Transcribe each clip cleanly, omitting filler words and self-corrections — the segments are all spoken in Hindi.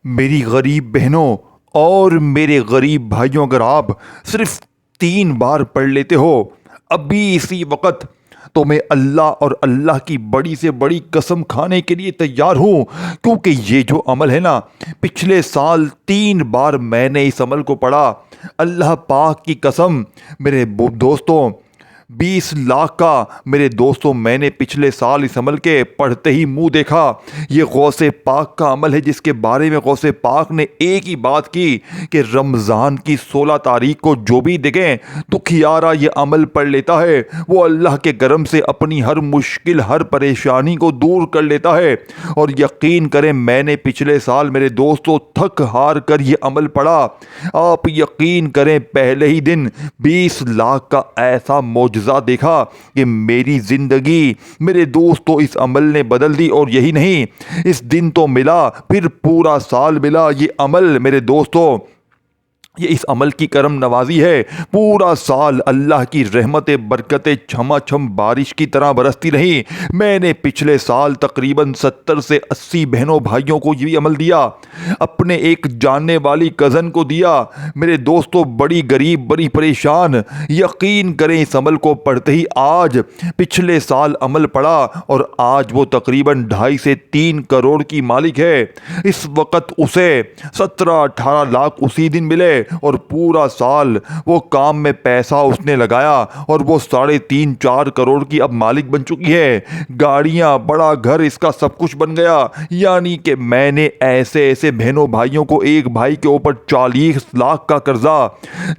मेरी गरीब बहनों और मेरे गरीब भाइयों, अगर आप सिर्फ 3 बार पढ़ लेते हो अभी इसी वक्त, तो मैं अल्लाह और अल्लाह की बड़ी से बड़ी कसम खाने के लिए तैयार हूँ। क्योंकि ये जो अमल है ना, पिछले साल 3 बार मैंने इस अमल को पढ़ा। अल्लाह पाक की कसम मेरे दोस्तों, 20 लाख का मेरे दोस्तों, मैंने पिछले साल इस अमल के पढ़ते ही मुंह देखा। ये गौसे पाक का अमल है जिसके बारे में गौसे पाक ने एक ही बात की कि रमज़ान की 16 तारीख को जो भी देखें दुखियारा ये अमल पढ़ लेता है, वो अल्लाह के करम से अपनी हर मुश्किल हर परेशानी को दूर कर लेता है। और यकीन करें, मैंने पिछले साल मेरे दोस्तों थक हार कर ये अमल पढ़ा। आप यकीन करें, पहले ही दिन 20 लाख का ऐसा मौजज़ा देखा कि मेरी ज़िंदगी मेरे दोस्तों इस अमल ने बदल दी। और यही नहीं, इस दिन तो मिला, फिर पूरा साल मिला। ये अमल मेरे दोस्तों, ये इस अमल की करम नवाजी है। पूरा साल अल्लाह की रहमतें बरकतें छमाछम बारिश की तरह बरसती रही। मैंने पिछले साल तकरीबन 70 से 80 बहनों भाइयों को ये अमल दिया, अपने एक जानने वाली कज़न को दिया। मेरे दोस्तों, बड़ी गरीब बड़ी परेशान, यकीन करें इस अमल को पढ़ते ही आज पिछले साल अमल पढ़ा और आज वो तकरीबन 2.5 से 3 करोड़ की मालिक है। इस वक्त उसे 17-18 लाख उसी दिन मिले और पूरा साल वो काम में पैसा उसने लगाया और वो 3.5-4 करोड़ की अब मालिक बन चुकी है। गाड़ियां, बड़ा घर, इसका सब कुछ बन गया। यानी कि मैंने ऐसे ऐसे बहनों भाइयों को, एक भाई के ऊपर 40 लाख का कर्जा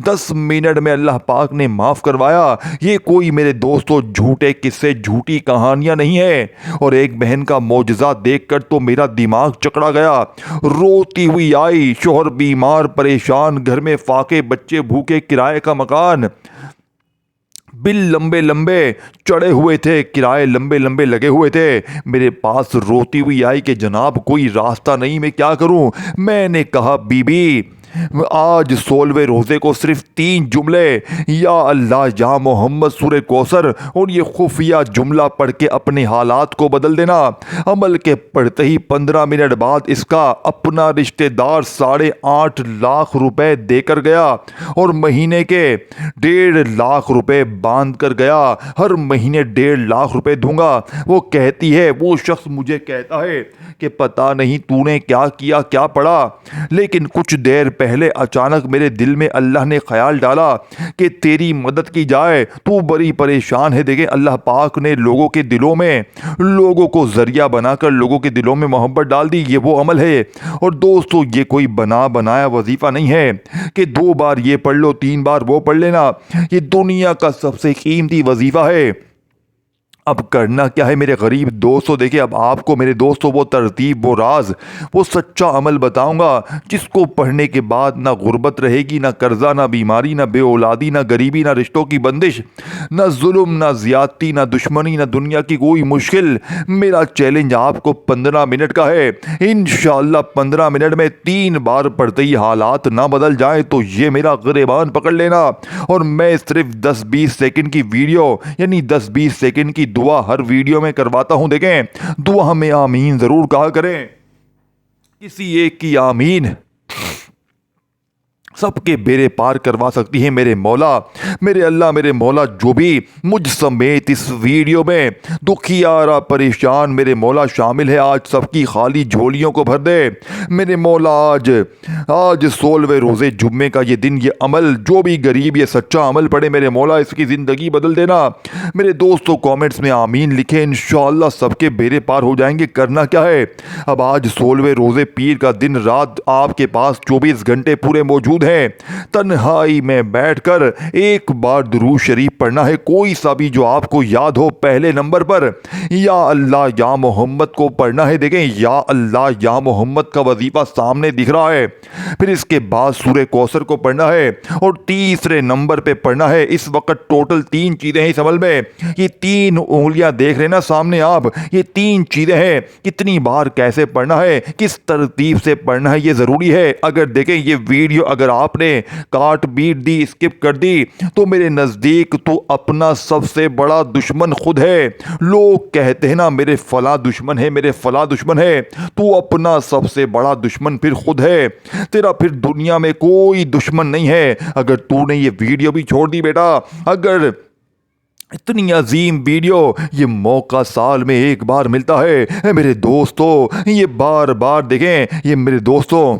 10 मिनट में अल्लाह पाक ने माफ करवाया। ये कोई मेरे दोस्तों झूठे किस्से, झूठी कहानियां नहीं है। और एक बहन का मौजज़ा देखकर तो मेरा दिमाग चकरा गया। रोती हुई आई, शोहर बीमार परेशान, घर में फाके, बच्चे भूखे, किराए का मकान, बिल लंबे लंबे चढ़े हुए थे, किराए लंबे लंबे लगे हुए थे। मेरे पास रोती हुई आई कि जनाब कोई रास्ता नहीं, मैं क्या करूं। मैंने कहा, बीबी आज 16वें रोज़े को सिर्फ 3 जुमले, या अल्लाह या मोहम्मद सूरह कौसर और ये खुफिया जुमला पढ़ के अपने हालात को बदल देना। अमल के पढ़ते ही 15 मिनट बाद इसका अपना रिश्तेदार 8.5 लाख रुपए देकर गया और महीने के 1.5 लाख रुपए बांध कर गया। हर महीने 1.5 लाख रुपए दूंगा। वो कहती है, वो शख्स मुझे कहता है कि पता नहीं तूने क्या किया, क्या पढ़ा, लेकिन कुछ देर पहले अचानक मेरे दिल में अल्लाह ने ख्याल डाला कि तेरी मदद की जाए, तू बड़ी परेशान है। देखें, अल्लाह पाक ने लोगों के दिलों में, लोगों को जरिया बनाकर लोगों के दिलों में मोहब्बत डाल दी। ये वो अमल है। और दोस्तों, ये कोई बना बनाया वजीफा नहीं है कि 2 बार ये पढ़ लो, 3 बार वो पढ़ लेना। ये दुनिया का सबसे कीमती वजीफा है। अब करना क्या है मेरे गरीब दोस्तों, देखिए अब आपको मेरे दोस्तों वो तरतीब, वो राज, वो सच्चा अमल बताऊंगा जिसको पढ़ने के बाद ना गुर्बत रहेगी, ना कर्जा, ना बीमारी, ना बे औलादी, ना गरीबी, ना रिश्तों की बंदिश, ना जुल्म, ना ज्यादती, ना दुश्मनी, ना दुनिया की कोई मुश्किल। मेरा चैलेंज आपको 15 मिनट का है। इंशाअल्लाह 15 मिनट में 3 बार पढ़ते ही हालात ना बदल जाए तो ये मेरा गिरबान पकड़ लेना। और मैं सिर्फ 10-20 सेकंड की वीडियो, यानी 10-20 सेकंड की दुआ हर वीडियो में करवाता हूं। देखें, दुआ में आमीन जरूर कहा करें। किसी एक की आमीन सबके बेड़े पार करवा सकती है। मेरे मौला, मेरे अल्लाह, मेरे मौला, जो भी मुझ समेत इस वीडियो में दुखियारा परेशान मेरे मौला शामिल है, आज सबकी खाली झोलियों को भर दे। मेरे मौला, आज 16वें रोज़े जुम्मे का ये दिन, ये अमल, जो भी गरीब ये सच्चा अमल पढ़े, मेरे मौला इसकी ज़िंदगी बदल देना। मेरे दोस्तों कमेंट्स में आमीन लिखें, इंशाअल्लाह सबके बेड़े पार हो जाएंगे। करना क्या है, अब आज 16वें रोज़े पीर का दिन, रात आपके पास 24 घंटे पूरे मौजूद है। तन्हाई में बैठकर एक बार दुरूद शरीफ पढ़ना है, कोई सा भी जो आपको याद हो। पहले नंबर पर या अल्लाह या मोहम्मद को पढ़ना है। देखें, या अल्लाह या मोहम्मद का वजीफा सामने दिख रहा है। फिर इसके बाद सूरह कौसर को पढ़ना है और तीसरे नंबर पे पढ़ना है। इस वक्त टोटल 3 चीजें हैं इस अमल में। ये 3 उंगलियां देख रहे ना सामने आप, ये 3 चीजें हैं। कितनी बार कैसे पढ़ना है, किस तरतीब से पढ़ना है, ये जरूरी है। अगर देखें ये वीडियो अगर आपने काट बीट दी, स्किप कर दी, तो मेरे नज़दीक तो अपना सबसे बड़ा दुश्मन खुद है। लोग कहते हैं ना मेरे फला दुश्मन है, मेरे फला दुश्मन है, तू अपना सबसे बड़ा दुश्मन फिर खुद है। तेरा फिर दुनिया में कोई दुश्मन नहीं है। अगर तूने ये वीडियो भी छोड़ दी बेटा, अगर इतनी अजीम वीडियो, ये मौका साल में एक बार मिलता है मेरे दोस्तों, ये बार बार देखें। ये मेरे दोस्तों,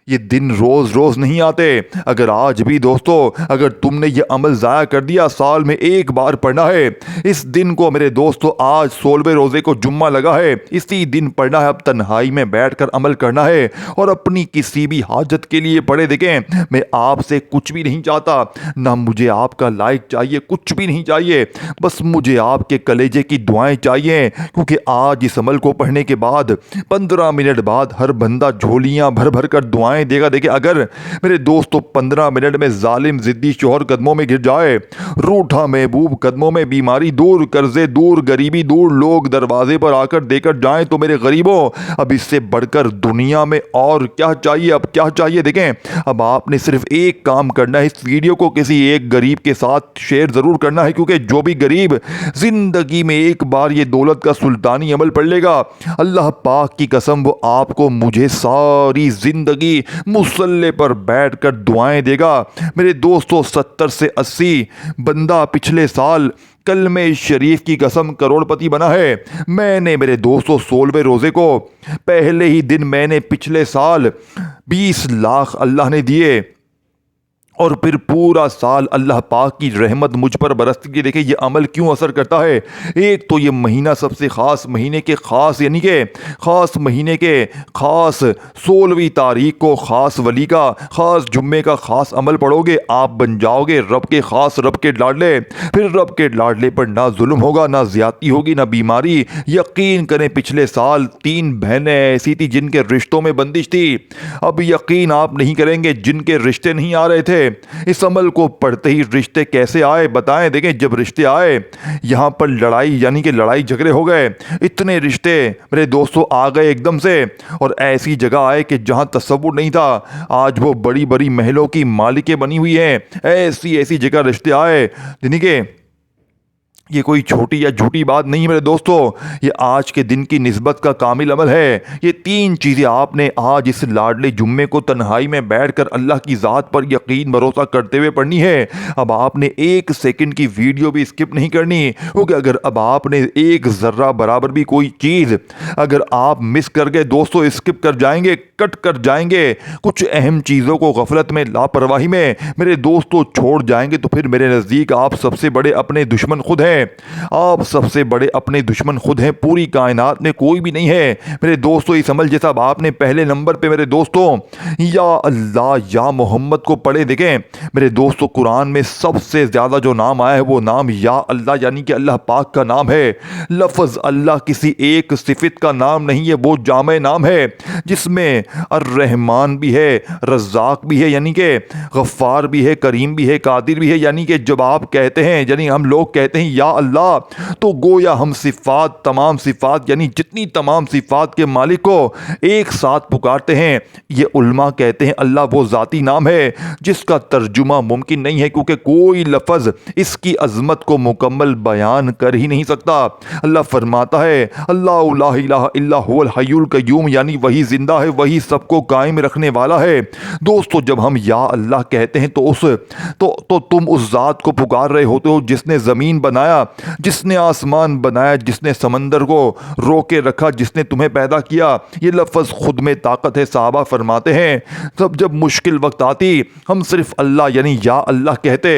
ये दिन रोज रोज नहीं आते। अगर आज भी दोस्तों, अगर तुमने ये अमल ज़ाया कर दिया, साल में एक बार पढ़ना है इस दिन को मेरे दोस्तों। आज 16वें रोज़े को जुम्मा लगा है, इसी दिन पढ़ना है। अब तन्हाई में बैठकर अमल करना है और अपनी किसी भी हाजत के लिए पढ़े। देखें, मैं आपसे कुछ भी नहीं चाहता, ना मुझे आपका लाइक चाहिए, कुछ भी नहीं चाहिए। बस मुझे आपके कलेजे की दुआएं चाहिए, क्योंकि आज इस अमल को पढ़ने के बाद 15 मिनट बाद हर बंदा झोलियां भर भर कर दुआएं देगा। देखिए, अगर मेरे दोस्तों 15 मिनट में जालिम जिद्दी शोहर कदमों में गिर जाए, रूठा महबूब कदमों में बीमारी दूर, कर्जे दूर, गरीबी दूर, लोग दरवाजे पर आकर देकर जाएं, तो मेरे गरीबों, अब इससे बढ़कर दुनिया में और क्या चाहिए? अब क्या चाहिए? देखें, अब आपने सिर्फ एक काम करना है, इस वीडियो को किसी एक गरीब के साथ शेयर जरूर करना है, क्योंकि जो भी गरीब जिंदगी में एक बार ये दौलत का सुल्तानी अमल पढ़ लेगा, अल्लाह पाक की कसम, वो आपको मुझे सारी जिंदगी मुसल्ले पर बैठकर दुआएं देगा। मेरे दोस्तों, 70 से 80 बंदा पिछले साल कलमे शरीफ की कसम करोड़पति बना है। मैंने मेरे दोस्तों 16वें रोज़े को पहले ही दिन मैंने पिछले साल 20 लाख अल्लाह ने दिए, और फिर पूरा साल अल्लाह पाक की रहमत मुझ पर बरसती है। देखिए, ये अमल क्यों असर करता है। एक तो ये महीना सबसे ख़ास, महीने के ख़ास यानी कि ख़ास महीने के ख़ास 16वीं तारीख को ख़ास वली का ख़ास जुम्मे का ख़ास अमल पढ़ोगे, आप बन जाओगे रब के ख़ास, रब के लाडले। फिर रब के लाडले पर ना जुल्म होगा, ना ज़्यादती होगी, ना बीमारी। यकीन करें, पिछले साल 3 बहनें ऐसी थी जिनके रिश्तों में बंदिश थी। अब यकीन आप नहीं करेंगे, जिनके रिश्ते नहीं आ रहे थे, इस अमल को पढ़ते ही रिश्ते कैसे आए बताएं। देखें, जब रिश्ते आए, यहां पर लड़ाई यानी कि लड़ाई झगड़े हो गए। इतने रिश्ते मेरे दोस्तों आ गए एकदम से, और ऐसी जगह आए कि जहां तसव्वुर नहीं था। आज वो बड़ी बड़ी महलों की मालिकें बनी हुई हैं। ऐसी ऐसी जगह रिश्ते आए, यानी कि ये कोई छोटी या झूठी बात नहीं है मेरे दोस्तों, ये आज के दिन की निस्बत का कामिल अमल है। ये 3 चीज़ें आपने आज इस लाडले जुम्मे को तन्हाई में बैठकर अल्लाह की ज़ात पर यकीन भरोसा करते हुए पढ़नी है। अब आपने 1 सेकंड की वीडियो भी स्किप नहीं करनी, क्योंकि अगर अब आपने एक ज़र्रा बराबर भी कोई चीज़ अगर आप मिस कर गए दोस्तों, स्किप कर जाएंगे, कट कर जाएंगे, कुछ अहम चीज़ों को गफलत में, लापरवाही में मेरे दोस्तों छोड़ जाएंगे, तो फिर मेरे नज़दीक आप सबसे बड़े अपने दुश्मन खुद हैं। आप सबसे बड़े अपने दुश्मन खुद हैं, पूरी कायनात में कोई भी नहीं है मेरे दोस्तों। इस अमल जैसा आपने पहले नंबर पे मेरे दोस्तों या अल्लाह या मोहम्मद को पढ़े। देखें मेरे दोस्तों, कुरान में सबसे ज़्यादा जो नाम आया है वो नाम या अल्लाह यानी कि अल्लाह पाक का नाम है। लफ्ज़ अल्लाह किसी एक सिफत का नाम नहीं है, वो जामे नाम है जिसमें अर्रहमान भी है, रज़्ज़ाक भी है यानी कि गफ़्फ़ार भी है, करीम भी है, कादिर भी है। यानी कि जब आप कहते हैं, यानी हम लोग कहते हैं या अल्लाह, तो गोया हम सिफ़ात, तमाम सिफ़ात यानी जितनी तमाम सिफ़ात के मालिक को एक साथ पुकारते हैं। ये उल्मा कहते हैं अल्लाह वो ज़ाती नाम है जिसका तर्जुमा मुमकिन नहीं है, क्योंकि कोई लफ्ज़ इसकी अज़मत को मुकम्मल बयान कर ही नहीं सकता। अल्लाह फरमाता है अल्लाहु ला इलाहा इल्ला हुवल हय्युल क़य्यूम, यानी वही ज़िंदा है, वही सबको कायम रखने वाला है। दोस्तों, जब हम या अल्लाह कहते हैं तो तुम उस ज़ात को पुकार रहे होते हो जिसने ज़मीन बनाया, जिसने आसमान बनाया, जिसने समंदर को रोके रखा, जिसने तुम्हें पैदा किया। ये लफ्ज़ खुद में ताकत है। साहबा फरमाते हैं तब जब मुश्किल वक्त आती, हम सिर्फ अल्लाह यानी या अल्लाह कहते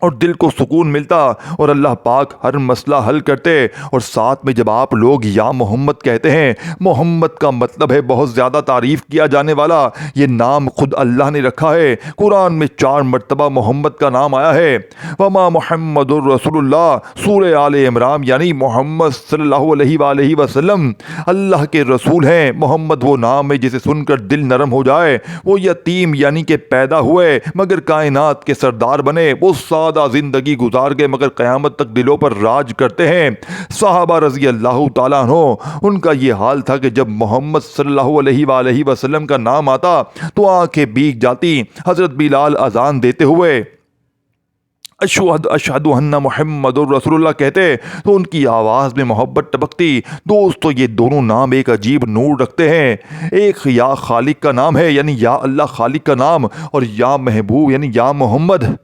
और दिल को सुकून मिलता, और अल्लाह पाक हर मसला हल करते। और साथ में जब आप लोग या मोहम्मद कहते हैं, मोहम्मद का मतलब है बहुत ज़्यादा तारीफ़ किया जाने वाला। ये नाम खुद अल्लाह ने रखा है। कुरान में 4 मरतबा मोहम्मद का नाम आया है। वमा मुहम्मदुर रसूलुल्लाह, सूरह आले इमरान, यानी मोहम्मद सल्लल्लाहु अलैहि वसल्लम अल्लाह के रसूल हैं। मोहम्मद वो नाम है जिसे सुनकर दिल नरम हो जाए। वो यतीम यानी कि पैदा हुए मगर कायनात के सरदार बने। वो सादा ज़िंदगी गुजार गए मगर क़यामत तक दिलों पर राज करते हैं। सहाबा रज़ी अल्लाह ताला अन्हो उनका ये हाल था कि जब मोहम्मद सल्लल्लाहु अलैहि वसल्लम का नाम आता तो आंखें भीग जाती। हज़रत बिलाल अजान देते हुए अशहदु अन्ना मुहम्मदुर रसूलुल्लाह कहते तो उनकी आवाज़ में मोहब्बत टपकती। दोस्तों, ये दोनों नाम एक अजीब नूर रखते हैं। एक या खालिक का नाम है यानी या अल्लाह खालिक का नाम, और या महबूब यानी या मोहम्मद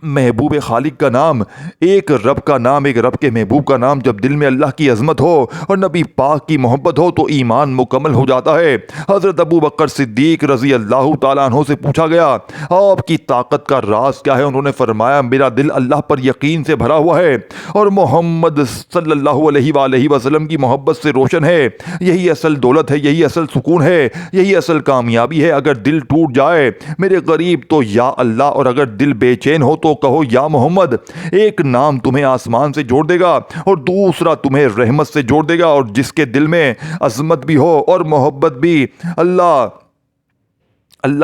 महबूब खालिक का नाम। एक रब का नाम, एक रब के महबूब का नाम। जब दिल में अल्लाह की अजमत हो और नबी पाक की मोहब्बत हो तो ईमान मुकम्मल हो जाता है। हज़रत अबू बकर सिद्दीक रज़ी अल्लाह ताला अन्हो से पूछा गया, आपकी ताकत का राज क्या है? उन्होंने फरमाया, मेरा दिल अल्लाह पर यकीन से भरा हुआ है और मोहम्मद सल्लल्लाहु अलैहि वसल्लम की मोहब्बत से रोशन है। यही असल दौलत है, यही असल सुकून है, यही असल कामयाबी है। अगर दिल टूट जाए मेरे गरीब तो या अल्लाह, और अगर दिल बेचैन हो तो कहो या मोहम्मद। एक नाम तुम्हें आसमान से जोड़ देगा और दूसरा तुम्हें रहमत से जोड़ देगा। और जिसके दिल में अजमत भी हो और मोहब्बत भी, अल्लाह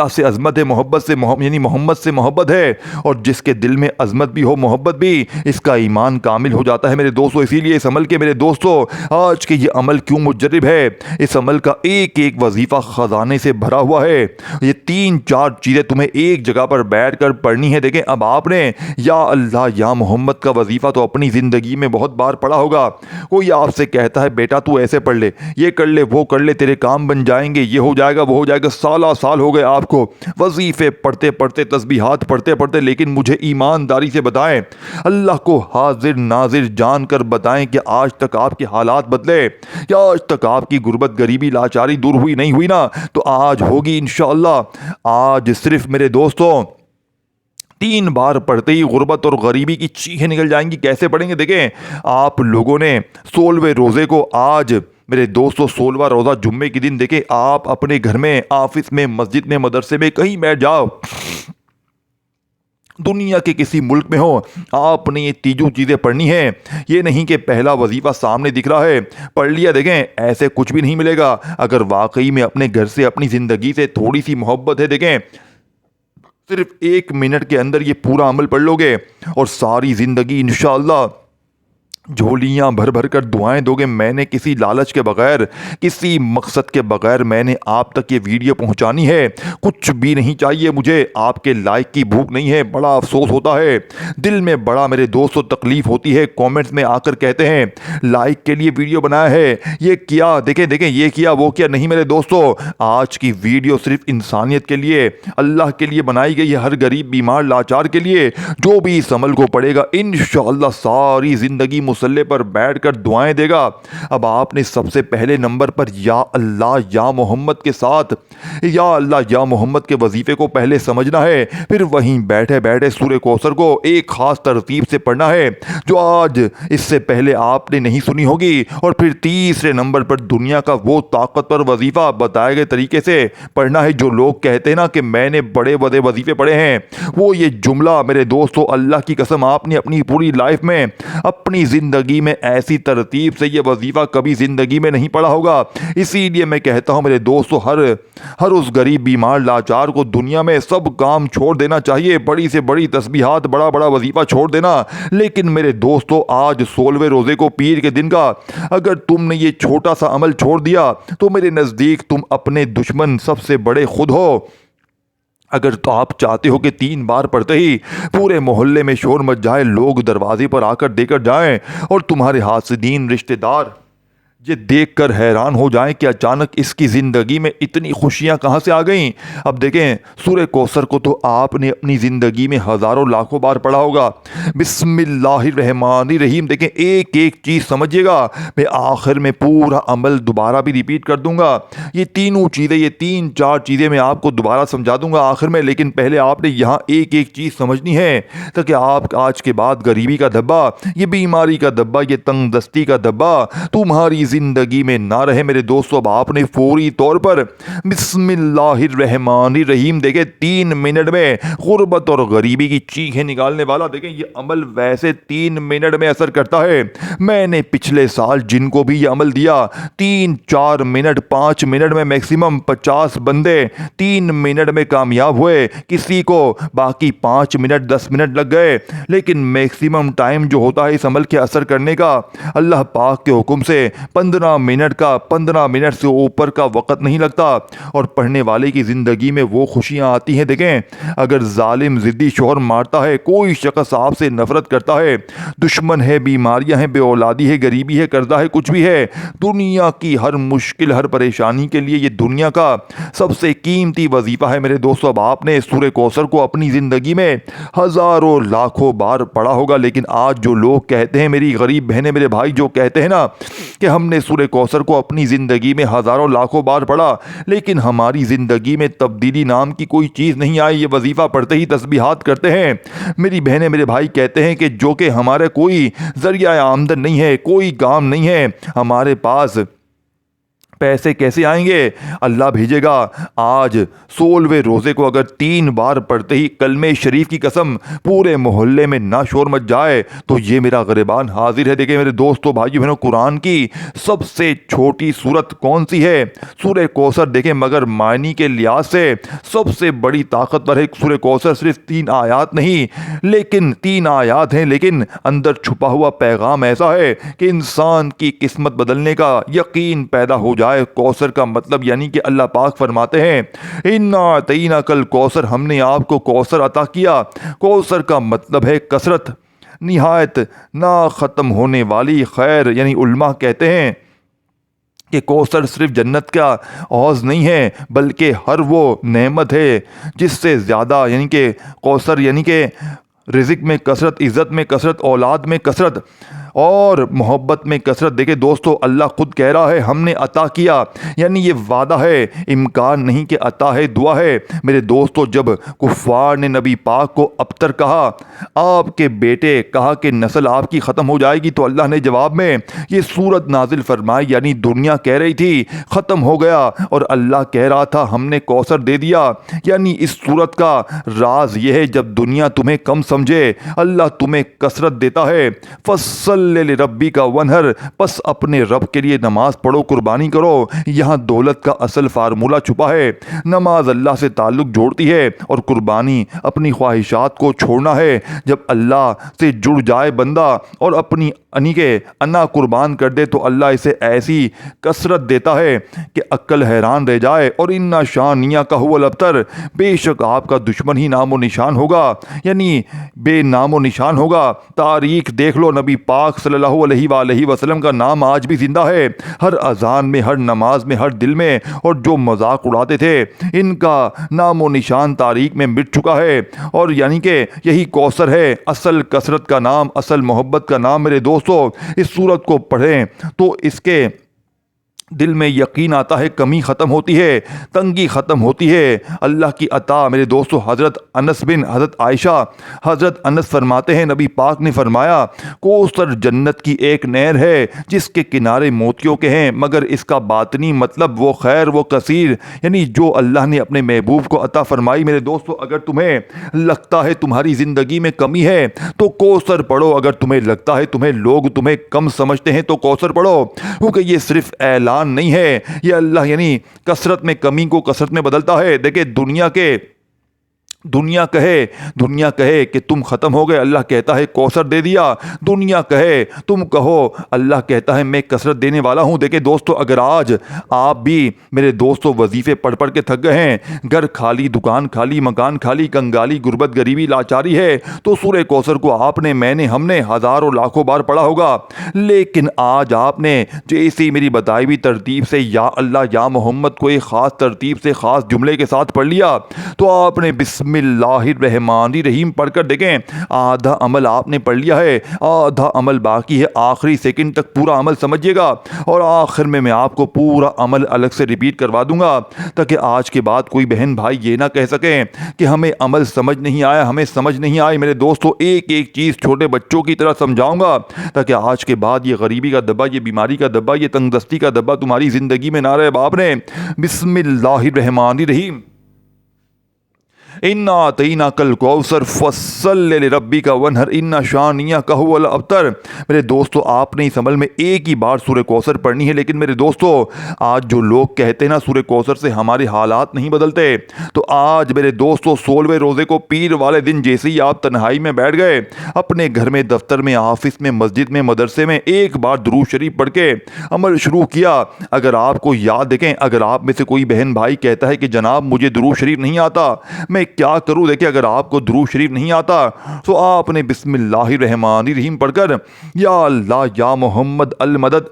से अज़मत है, मोहब्बत से यानी मोहम्मद से मोहब्बत है, और जिसके दिल में अज़मत भी हो मोहब्बत भी, इसका ईमान कामिल हो जाता है मेरे दोस्तों। इसीलिए इस अमल के मेरे दोस्तों आज के ये अमल क्यों मुजर्रिब है? इस अमल का एक एक वजीफ़ा ख़जाने से भरा हुआ है। ये 3-4 चीज़ें तुम्हें एक जगह पर बैठ कर पढ़नी है। देखें, अब आपने या अल्लाह या मोहम्मद का वजीफ़ा तो अपनी ज़िंदगी में बहुत बार पढ़ा होगा। कोई आपसे कहता है बेटा तू ऐसे पढ़ ले, ये कर ले, वो कर ले, तेरे काम बन जाएंगे, ये हो जाएगा, वो हो जाएगा। साल हो गए आपको वजीफे पढ़ते पढ़ते, तस्बीहात पढ़ते पढ़ते, लेकिन मुझे ईमानदारी से बताएं, अल्लाह को हाजिर नाजिर जानकर बताएं कि आज तक आपके हालात बदले? क्या आज तक आपकी गुर्बत, गरीबी, लाचारी दूर हुई? नहीं हुई ना? तो आज होगी इंशाअल्लाह। आज सिर्फ मेरे दोस्तों 3 बार पढ़ते ही गुर्बत और गरीबी की चीखें निकल जाएंगी। कैसे पढ़ेंगे? देखें, आप लोगों ने 16वें रोज़े को, आज मेरे दोस्तों 16वां रोज़ा जुम्मे के दिन, देखें आप अपने घर में, ऑफिस में, मस्जिद में, मदरसे में कहीं बैठ जाओ, दुनिया के किसी मुल्क में हो, आपने ये तीनों चीज़ें पढ़नी है। ये नहीं कि पहला वजीफ़ा सामने दिख रहा है पढ़ लिया। देखें, ऐसे कुछ भी नहीं मिलेगा। अगर वाकई में अपने घर से, अपनी ज़िंदगी से थोड़ी सी मोहब्बत है, देखें सिर्फ 1 मिनट के अंदर ये पूरा अमल पढ़ लोगे और सारी ज़िंदगी इंशाअल्लाह झोलियाँ भर भर कर दुआएं दोगे। मैंने किसी लालच के बगैर, किसी मकसद के बगैर मैंने आप तक ये वीडियो पहुंचानी है। कुछ भी नहीं चाहिए मुझे, आपके लाइक की भूख नहीं है। बड़ा अफसोस होता है, दिल में बड़ा मेरे दोस्तों तकलीफ़ होती है। कमेंट्स में आकर कहते हैं लाइक के लिए वीडियो बनाया है, ये किया, देखें देखें ये किया, वो किया। नहीं मेरे दोस्तों, आज की वीडियो सिर्फ इंसानियत के लिए, अल्लाह के लिए बनाई गई है, हर गरीब, बीमार, लाचार के लिए। जो भी इस अमल को पढ़ेगा इंशाअल्लाह सारी ज़िंदगी मुसल्ले पर बैठकर दुआएं देगा। अब आपने सबसे पहले नंबर पर या अल्लाह या मोहम्मद के साथ या अल्लाह या मोहम्मद के वजीफे को पहले समझना है, फिर वहीं बैठे बैठे सूरह कौसर को एक खास तरतीब से पढ़ना है जो आज इससे पहले आपने नहीं सुनी होगी। और फिर तीसरे नंबर पर दुनिया का वो ताकतवर वजीफा बताए गए तरीके से पढ़ना है। जो लोग कहते हैं ना कि मैंने बड़े बड़े वजीफे पढ़े हैं, वो ये जुमला मेरे दोस्तों, अल्लाह की कसम, आपने अपनी पूरी लाइफ में, अपनी ज़िंदगी में ऐसी तरतीब से ये वजीफ़ा कभी ज़िंदगी में नहीं पढ़ा होगा। इसीलिए मैं कहता हूँ मेरे दोस्तों, हर उस गरीब, बीमार, लाचार को दुनिया में सब काम छोड़ देना चाहिए, बड़ी से बड़ी तस्बीहात, बड़ा बड़ा वजीफ़ा छोड़ देना। लेकिन मेरे दोस्तों, आज 16वें रोज़े को, पीर के दिन का, अगर तुमने ये छोटा सा अमल छोड़ दिया तो मेरे नज़दीक तुम अपने दुश्मन सबसे बड़े खुद हो। अगर तो आप चाहते हो कि 3 बार पढ़ते ही पूरे मोहल्ले में शोर मच जाए, लोग दरवाजे पर आकर देकर जाएं और तुम्हारे हासिदीन, रिश्तेदार ये देखकर हैरान हो जाएं कि अचानक इसकी ज़िंदगी में इतनी खुशियां कहां से आ गईं। अब देखें, सूरह कौसर को तो आपने अपनी ज़िंदगी में हज़ारों लाखों बार पढ़ा होगा। बिस्मिल्लाहिर्रहमानिर्रहीम, देखें एक एक चीज़ समझिएगा। मैं आखिर में पूरा अमल दोबारा भी रिपीट कर दूंगा। ये तीनों चीज़ें, ये 3-4 चीज़ें मैं आपको दोबारा समझा दूंगा आखिर में, लेकिन पहले आपने यहाँ एक एक चीज़ समझनी है ताकि आप आज के बाद गरीबी का धब्बा, ये बीमारी का धब्बा, ये तंगदस्ती का धब्बा तुम्हारी ज़िंदगी में ना रहे मेरे दोस्तों, अब आपने फौरी तौर पर बिस्मिल्लाहिर्रहमानिर्रहीम देखे 3 मिनट में गुर्बत और गरीबी की चीखें निकालने वाला, देखें ये अमल वैसे 3 मिनट में असर करता है। मैंने पिछले साल जिनको भी ये अमल दिया 3-4 मिनट 5 मिनट में मैक्सिमम 50 बंदे 3 मिनट में कामयाब हुए, किसी को बाकी 5 मिनट 10 मिनट लग गए, लेकिन मैक्सिमम टाइम जो होता है इस अमल के असर करने का अल्लाह पाक के हुक्म से 15 मिनट का, 15 मिनट से ऊपर का वक़्त नहीं लगता और पढ़ने वाले की ज़िंदगी में वो खुशियाँ आती हैं। देखें, अगर जालिम ज़िद्दी शोहर मारता है, कोई शख्स आपसे नफ़रत करता है, दुश्मन है, बीमारियां हैं, बेऔलादी है, गरीबी है, कर्जा है, कुछ भी है, दुनिया की हर मुश्किल हर परेशानी के लिए ये दुनिया का सबसे कीमती वजीफ़ा है मेरे दोस्तों। अब आपने सूरह कौसर को अपनी ज़िंदगी में हज़ारों लाखों बार पढ़ा होगा, लेकिन आज जो लोग कहते हैं, मेरी गरीब बहनें मेरे भाई जो कहते हैं ना कि हमने सूरह कौसर को अपनी ज़िंदगी में हज़ारों लाखों बार पढ़ा लेकिन हमारी ज़िंदगी में तब्दीली नाम की कोई चीज़ नहीं आई, ये वजीफ़ा पढ़ते ही तस्बीहात करते हैं, मेरी बहनें मेरे भाई कहते हैं कि जो कि हमारे कोई ज़रिया आमदन नहीं है, कोई काम नहीं है, हमारे पास पैसे कैसे आएंगे, अल्लाह भेजेगा। आज 16वें रोज़े को अगर 3 बार पढ़ते ही कलमे शरीफ की कसम पूरे मोहल्ले में ना शोर मच जाए तो ये मेरा ग़रीबान हाजिर है। देखिए मेरे दोस्तों भाइयों बहनों, कुरान की सबसे छोटी सूरत कौन सी है? सूरह कौसर। देखें, मगर मायनी के लिहाज से सबसे बड़ी ताकतवर है सूरह कौसर। सिर्फ 3 आयात नहीं, लेकिन 3 आयात हैं, लेकिन अंदर छुपा हुआ पैगाम ऐसा है कि इंसान की किस्मत बदलने का यकीन पैदा हो जाए। कौसर का मतलब यानी कि अल्लाह पाक फरमाते हैं इन्ना तईना कल कौसर, हमने आपको कौसर अता किया। कौसर का मतलब है कसरत, निहायत ना ख़त्म होने वाली खैर, यानी उल्मा कहते हैं कि कौसर सिर्फ जन्नत का हौज़ नहीं है बल्कि हर वो नेमत है जिससे ज़्यादा, यानी कि कौसर यानी कि रिज़्क़ में कसरत, इज़्ज़त में कसरत, औलाद में कसरत और मोहब्बत में कसरत। देखिए दोस्तों, अल्लाह खुद कह रहा है हमने अता किया, यानी ये वादा है, इम्कान नहीं कि अता है, दुआ है। मेरे दोस्तों, जब कुफ़ार ने नबी पाक को अबतर कहा, आपके बेटे कहा कि नस्ल आपकी ख़त्म हो जाएगी, तो अल्लाह ने जवाब में ये सूरत नाजिल फरमाई, यानी दुनिया कह रही थी ख़त्म हो गया और अल्लाह कह रहा था हमने कौसर दे दिया। यानी इस सूरत का राज ये है, जब दुनिया तुम्हें कम समझे अल्लाह तुम्हें कसरत देता है। फसल रब्बी का वनहर, बस अपने रब के लिए नमाज पढ़ो, कुर्बानी करो। यहाँ दौलत का असल फार्मूला छुपा है। नमाज अल्लाह से ताल्लुक़ जोड़ती है और कुर्बानी अपनी ख्वाहिशात को छोड़ना है। जब अल्लाह से जुड़ जाए बंदा और अपनी अनी के अन्ना कुर्बान कर दे तो अल्लाह इसे ऐसी कसरत देता है कि अक्ल हैरान रह जाए। और इन्ना शानिया का हुवल अबतर, बेशक आपका दुश्मन ही नामो निशान होगा, यानी बेनामो निशान होगा। तारीख देख लो, नबी पाक सल्लल्लाहु अलैहि वसल्लम का नाम आज भी जिंदा है, हर अजान में, हर नमाज में, हर दिल में। और जो मजाक उड़ाते थे इनका नामो निशान तारीख में मिट चुका है। और यानी कि यही कौसर है, असल कसरत का नाम, असल मोहब्बत का नाम। मेरे दोस्तों, इस सूरत को पढ़ें तो इसके दिल में यकीन आता है, कमी ख़त्म होती है, तंगी ख़त्म होती है, अल्लाह की अता। मेरे दोस्तों, हज़रत आयशा हज़रत अनस फरमाते हैं नबी पाक ने फरमाया कौसर जन्नत की एक नहर है जिसके किनारे मोतियों के हैं, मगर इसका बातनी मतलब वो खैर वो कसीर, यानी जो अल्लाह ने अपने महबूब को अता फरमाई। मेरे दोस्तों, अगर तुम्हें लगता है तुम्हारी ज़िंदगी में कमी है तो कौसर पढ़ो, अगर तुम्हें लगता है लोग तुम्हें कम समझते हैं तो कौसर पढ़ो, क्योंकि ये सिर्फ ऐलान नहीं है, ये अल्लाह यानी कसरत में कमी को कसरत में बदलता है। देखिए दुनिया कहे कि तुम ख़त्म हो गए, अल्लाह कहता है कौसर दे दिया। दुनिया कहे तुम कहो, अल्लाह कहता है मैं कसरत देने वाला हूँ। देखिए दोस्तों, अगर आज आप भी मेरे दोस्तों वजीफ़े पढ़ पढ़ के थक गए हैं, घर खाली, दुकान खाली, मकान खाली, कंगाली, गुर्बत, गरीबी, लाचारी है, तो सूरह कौसर को आपने, मैंने, हमने हज़ारों लाखों बार पढ़ा होगा, लेकिन आज आपने जैसी मेरी बताई हुई तरतीब से या अल्लाह या मोहम्मद को एक ख़ास तरतीब से ख़ास जुमले के साथ पढ़ लिया तो आपने बिस्मिल्लाह बिस्मिल्लाहिर्रहमानिर्रहीम पढ़कर देखें, आधा अमल आपने पढ़ लिया है, आधा अमल बाकी है। आखिरी सेकंड तक पूरा अमल समझिएगा और आखिर में मैं आपको पूरा अमल अलग से रिपीट करवा दूंगा, ताकि आज के बाद कोई बहन भाई ये ना कह सकें कि हमें अमल समझ नहीं आया, हमें समझ नहीं आई। मेरे दोस्तों, एक एक चीज़ छोटे बच्चों की तरह समझाऊंगा, ताकि आज के बाद ये गरीबी का दब्बा, ये बीमारी का दब्बा, ये तंगदस्ती का दब्बा तुम्हारी ज़िंदगी में ना रहे। बाप ने बिस्मिल्लाहिर्रहमानिर्रहीम, इन्ना तईना कल कौसर फसल रब्बी का वनहर इन्ना शानिया कहवल अबतर। मेरे दोस्तों, आपने इस अमल में एक ही बार सूरह कौसर पढ़नी है। लेकिन मेरे दोस्तों, आज जो लोग कहते हैं ना सूरह कौसर से हमारे हालात नहीं बदलते, तो आज मेरे दोस्तों 16वें रोज़े को पीर वाले दिन जैसे ही आप तन्हाई में बैठ गए, अपने घर में, दफ्तर में, ऑफिस में, मस्जिद में, मदरसे में एक बार दुरूद शरीफ पढ़ के अमल शुरू किया। अगर आपको याद, देखें, अगर आप में से कोई बहन भाई कहता है कि जनाब मुझे दुरूद शरीफ नहीं आता, मैं क्या करूं। देखिए, अगर आपको दुरूद शरीफ नहीं आता तो आपने बिस्मिल्लाहिर्रहमानिर्रहीम पढ़कर या अल्लाह या मोहम्मद अल मदद,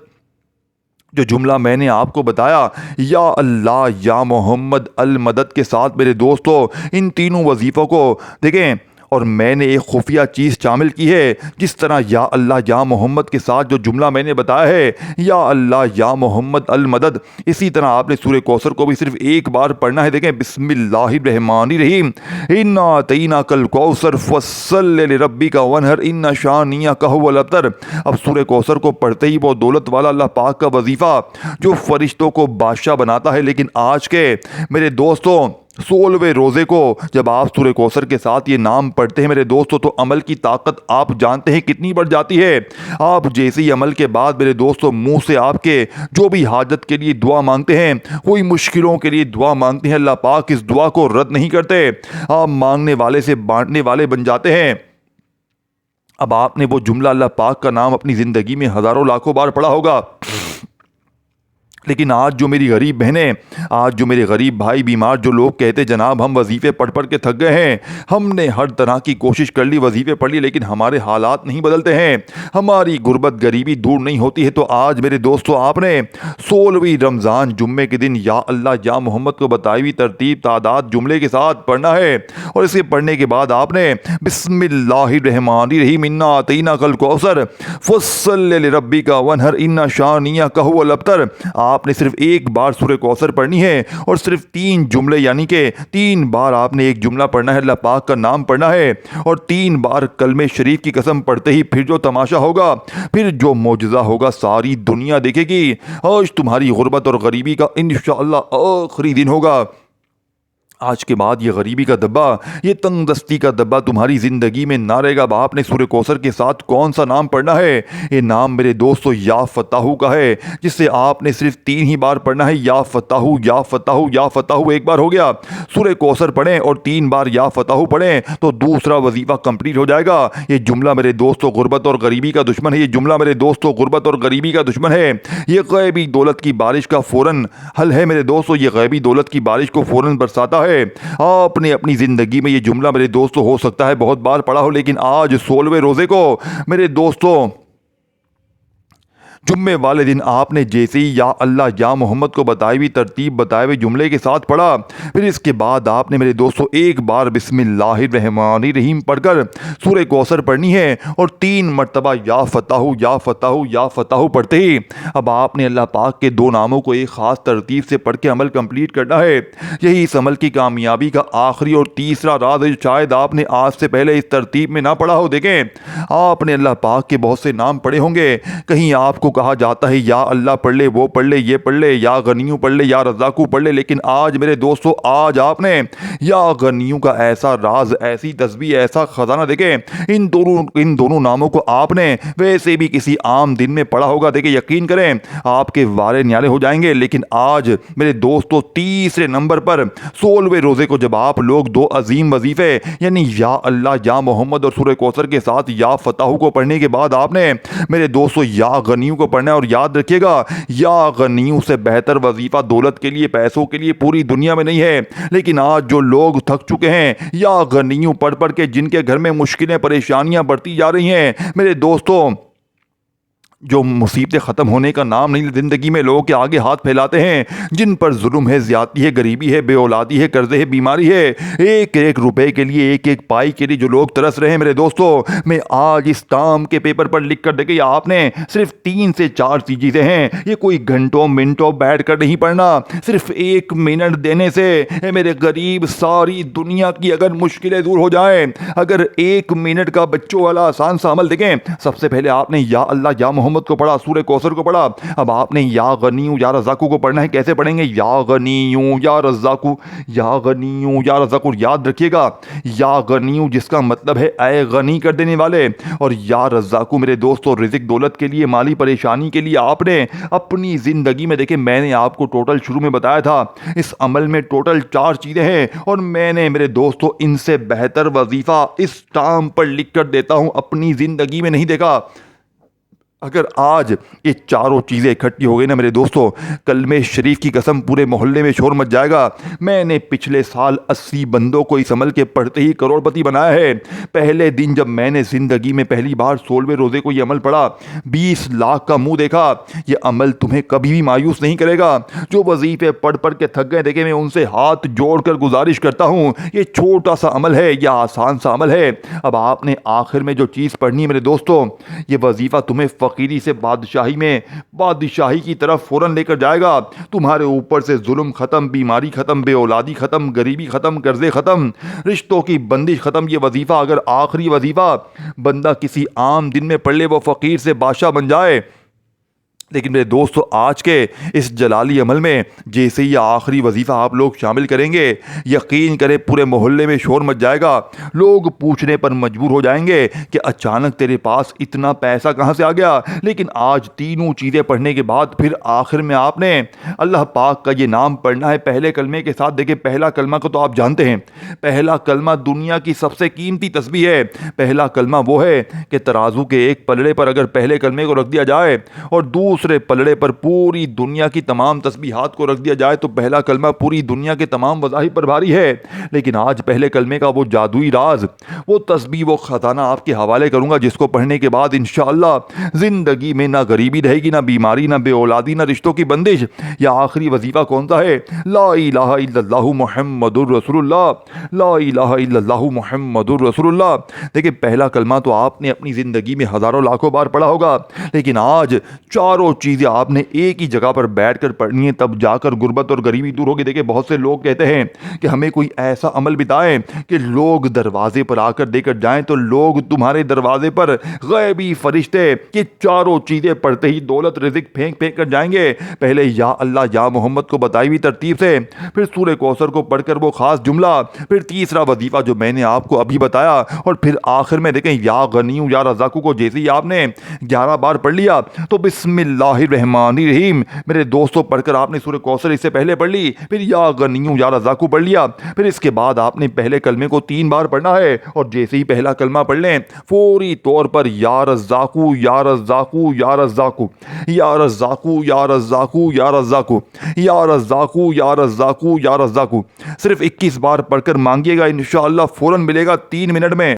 जो जुमला मैंने आपको बताया, या अल्लाह या मोहम्मद अल मदद के साथ मेरे दोस्तों इन तीनों वजीफ़ों को देखें। और मैंने एक खुफिया चीज़ शामिल की है, जिस तरह या अल्लाह या मोहम्मद के साथ जो जुमला मैंने बताया है, या अल्लाह या मोहम्मद अल मदद, इसी तरह आपने सूरह कौसर को भी सिर्फ एक बार पढ़ना है। देखें, बिस्मिल्लाहिर्रहमानिर्रहीम, इन्ना तईना कल कौसर फसल रब्बी का वनहर इन्ना शानिया कहवल अबतर। अब सूरह कौसर को पढ़ते ही वो दौलत वाला अल्लाह पाक का वजीफ़ा जो फरिश्तों को बादशाह बनाता है, लेकिन आज के मेरे दोस्तों 16वें रोज़े को जब आप सूरह कौसर के साथ ये नाम पढ़ते हैं मेरे दोस्तों, तो अमल की ताकत आप जानते हैं कितनी बढ़ जाती है। आप जैसे ही अमल के बाद मेरे दोस्तों मुंह से आपके जो भी हाजत के लिए दुआ मांगते हैं, कोई मुश्किलों के लिए दुआ मांगते हैं, अल्लाह पाक इस दुआ को रद्द नहीं करते। आप मांगने वाले से बांटने वाले बन जाते हैं। अब आपने वो जुमला अल्लाह पाक का नाम अपनी ज़िंदगी में हज़ारों लाखों बार पढ़ा होगा, लेकिन आज जो मेरी गरीब बहनें, आज जो मेरे गरीब भाई बीमार, जो लोग कहते जनाब हम वजीफ़े पढ़ पढ़ के थक गए हैं, हमने हर तरह की कोशिश कर ली, वजीफ़े पढ़ ली, लेकिन हमारे हालात नहीं बदलते हैं, हमारी गुर्बत गरीबी दूर नहीं होती है। तो आज मेरे दोस्तों आपने 16वीं रमज़ान जुम्मे के दिन या अल्लाह या मोहम्मद को बताई हुई तरतीब तादाद जुमले के साथ पढ़ना है। और इसे पढ़ने के बाद आपने बिस्मिल्लाहिर्रहमानिर्रहीम, इन्ना अतईना कल कौसर फस्सल लिरब्बी का वनहर इन्ना शानिया कहवल अबतर, आपने सिर्फ एक बार सूरह कौसर पढ़नी है और सिर्फ 3 जुमले, यानी कि 3 बार आपने एक जुमला पढ़ना है, अल्लाह पाक का नाम पढ़ना है, और 3 बार कलमे शरीफ की कसम पढ़ते ही फिर जो तमाशा होगा, फिर जो मौजज़ा होगा, सारी दुनिया देखेगी। आज तुम्हारी गुर्बत और गरीबी का इंशाअल्लाह आखिरी दिन होगा। आज के बाद ये गरीबी का दब्बा, ये तंगदस्ती का दब्बा तुम्हारी ज़िंदगी में ना रहेगा। बाप ने सूरह कौसर के साथ कौन सा नाम पढ़ना है? ये नाम मेरे दोस्तों या फताहू का है, जिससे आपने सिर्फ 3 ही बार पढ़ना है। या फताहू, या फताहू, या फताहू। एक बार हो गया, सूरह कौसर पढ़ें और 3 बार या फताहू पढ़ें तो दूसरा वजीफ़ा कंप्लीट हो जाएगा। ये जुमला मेरे दोस्तों गुर्बत और गरीबी का दुश्मन है। ये जुमला मेरे दोस्तों गुर्बत और गरीबी का दुश्मन है। ये गैबी दौलत की बारिश का फ़ौरन हल है मेरे दोस्तों। ये गैबी दौलत की बारिश को फ़ौरन बरसाता है। आपने अपनी ज़िंदगी में ये जुमला मेरे दोस्तों हो सकता है बहुत बार पढ़ा हो, लेकिन आज 16वें रोज़े को मेरे दोस्तों जुम्मे वाले दिन आपने जैसे ही या अल्लाह या मोहम्मद को बताई हुई तरतीब, बताए हुए जुमले के साथ पढ़ा, फिर इसके बाद आपने मेरे दोस्तों एक बार बिस्मिल्लाहिर्रहमानिर्रहीम पढ़कर सूरह कौसर पढ़नी है और 3 मरतबा या फताहू, या फताहू, या फताहू पढ़ते ही अब आपने अल्लाह पाक के 2 नामों को एक ख़ास तरतीब से पढ़ के अमल कंप्लीट करना है। यही इस अमल की कामयाबी का आखिरी और तीसरा राज है। शायद आपने आज से पहले इस तरतीब में ना पढ़ा हो। देखें, आपने अल्लाह पाक के बहुत से नाम पढ़े होंगे। कहीं आपको कहा जाता है या अल्लाह पढ़ ले, वो पढ़ ले, ये पढ़ ले, या गनियू पढ़ ले, या रज़ाकू पढ़ ले, लेकिन आज मेरे दोस्तों, आज आपने या गनियू का ऐसा राज, ऐसी तस्बीह, ऐसा खजाना, देखें इन दोनों नामों को आपने वैसे भी किसी आम दिन में पढ़ा होगा। देखिए, यकीन करें आपके वारे न्यारे हो जाएंगे। लेकिन आज मेरे दोस्तों तीसरे नंबर पर 16वें रोज़े को जब आप लोग 2 अजीम वजीफ़े यानी या अल्लाह या मोहम्मद और सूरह कौसर के साथ या फताहू को पढ़ने के बाद आपने मेरे दोस्तों या गनियू को पढ़ना है। और याद रखिएगा, या गनियू से बेहतर वजीफा दौलत के लिए, पैसों के लिए पूरी दुनिया में नहीं है। लेकिन आज जो लोग थक चुके हैं या गनियू पढ़ पढ़ के, जिनके घर में मुश्किलें परेशानियां बढ़ती जा रही हैं, मेरे दोस्तों जो मुसीबतें ख़त्म होने का नाम नहीं, ज़िंदगी में लोगों के आगे हाथ फैलाते हैं, जिन पर जुल्म है, ज़्यादती है, गरीबी है, बेऔलादी है, कर्जे है, बीमारी है, एक एक रुपए के लिए, एक एक पाई के लिए जो लोग तरस रहे हैं मेरे दोस्तों, मैं आज इस टाम के पेपर पर लिख कर देखिए, आपने सिर्फ 3 से 4 चीज़ें हैं, ये कोई घंटों मिनटों बैठ कर नहीं पढ़ना, सिर्फ 1 मिनट देने से मेरे गरीब सारी दुनिया की अगर मुश्किलें दूर हो जाएं। अगर 1 मिनट का बच्चों वाला आसान सा अमल देखें, सबसे पहले आपने या अल्लाह या मोहम्मद को पढ़ा, सूरह कौसर को पढ़ा, अब आपने या गनीयू या रज़ाकू को पढ़ना है। कैसे पढ़ेंगे? या गनीयू या रज़ाकू, या गनीयू या रज़ाकू। याद रखिएगा, या गनीयू जिसका मतलब है ऐ गनी कर देने वाले, और या रज़ाकू मेरे दोस्तों रिज़्क दौलत के लिए, माली परेशानी के लिए। आपने अपनी ज़िंदगी में देखे, मैंने आपको टोटल शुरू में बताया था इस अमल में टोटल 4 चीज़ें हैं, और मैंने मेरे दोस्तों इनसे बेहतर वजीफ़ा इस टाइम पर लिख कर देता हूं, अपनी ज़िंदगी में नहीं देखा। अगर आज ये चारों चीज़ें इकट्ठी हो गई ना मेरे दोस्तों, कलमे शरीफ की कसम पूरे मोहल्ले में शोर मच जाएगा। मैंने पिछले साल 80 बंदों को इस अमल के पढ़ते ही करोड़पति बनाया है। पहले दिन जब मैंने ज़िंदगी में पहली बार 16वें रोज़े को ये अमल पढ़ा, 20 लाख का मुंह देखा। ये अमल तुम्हें कभी भी मायूस नहीं करेगा। जो वजीफ़े पढ़ पढ़ के थक गए देखे, मैं उनसे हाथ जोड़कर गुजारिश करता हूँ, ये छोटा सा अमल है, यह आसान सा अमल है। अब आपने आखिर में जो चीज़ पढ़नी है मेरे दोस्तों, ये वजीफ़ा तुम्हें फकीरी से बादशाही में, बादशाही की तरफ फौरन लेकर जाएगा। तुम्हारे ऊपर से जुल्म खत्म, बीमारी खत्म, बेऔलादी खत्म, गरीबी खत्म, कर्जे खत्म, रिश्तों की बंदिश खत्म। ये वजीफा अगर आखिरी वजीफा बंदा किसी आम दिन में पढ़ ले, वो फकीर से बादशाह बन जाए। लेकिन मेरे दोस्तों, आज के इस जलाली अमल में जैसे ही आखिरी वजीफ़ा आप लोग शामिल करेंगे, यकीन करें पूरे मोहल्ले में शोर मच जाएगा। लोग पूछने पर मजबूर हो जाएंगे कि अचानक तेरे पास इतना पैसा कहाँ से आ गया। लेकिन आज तीनों चीज़ें पढ़ने के बाद फिर आखिर में आपने अल्लाह पाक का ये नाम पढ़ना है पहले कलमे के साथ। देखिए, पहला कलमा को तो आप जानते हैं, पहला कलमा दुनिया की सबसे कीमती तस्बीह है। पहला कलमा वो है कि तराजू के एक पलड़े पर अगर पहले कलमे को रख दिया जाए और दूसरे पलड़े पर पूरी दुनिया की तमाम तस्बीहात को रख दिया जाए, तो पहला कलमा पूरी दुनिया के तमाम वज़ाहिब पर भारी है। लेकिन आज पहले कलमे का वो जादुई राज, वो तस्बीह, वो खजाना आपके हवाले करूंगा, जिसको पढ़ने के बाद इंशाअल्लाह ज़िंदगी में ना गरीबी रहेगी, ना बीमारी, ना बेऔलादी, ना रिश्तों की बंदिश। या आखिरी वजीफ़ा कौन सा है? ला इलाहा इल्लल्लाहु मुहम्मदुर रसूलुल्लाह, ला इलाहा इल्लल्लाहु मुहम्मदुर रसूलुल्लाह। देखिए, पहला कलमा तो आपने अपनी ज़िंदगी में हज़ारों लाखों बार पढ़ा होगा, लेकिन आज चारों चीज़ें आपने एक ही जगह पर बैठकर पढ़नी है, तब जाकर गुर्बत और गरीबी दूर होगी। देखिए, बहुत से लोग कहते हैं कि हमें कोई ऐसा अमल बताएं कि लोग दरवाजे पर आकर देकर जाएं, तो लोग तुम्हारे दरवाजे पर गैबी फरिश्ते ये चारों चीज़ें पढ़ते ही दौलत रिज़्क फेंक फेंक कर जाएंगे। पहले या अल्लाह या मोहम्मद को बताई हुई तरतीब से, फिर सूरह कौसर को पढ़कर वो खास जुमला, फिर तीसरा वजीफ़ा जो मैंने आपको अभी बताया, और फिर आखिर में देखें या गनीयू या रज़ाकू को जैसे ही आपने 11 बार पढ़ लिया, तो बिस्मिल्लाहिर्रहमानिर्रहीम मेरे दोस्तों पढ़कर आपने सूरह कौसर इससे पहले पढ़ ली, फिर या गनीयू या रज़ाकू पढ़ लिया। फिर इसके बाद आपने पहले कलमे को 3 बार पढ़ना है, और जैसे ही पहला कलमा पढ़ लें, फौरी तौर पर या रज़ाकू या रज़ाकू या रज़ाकू या रज़ाकू या रज़ाकू या रज़ाकू या रज़ाकू या रज़ाकू या रज़ाकू सिर्फ 21 बार पढ़कर मांगिएगा, इंशाअल्लाह फौरन मिलेगा 3 मिनट में।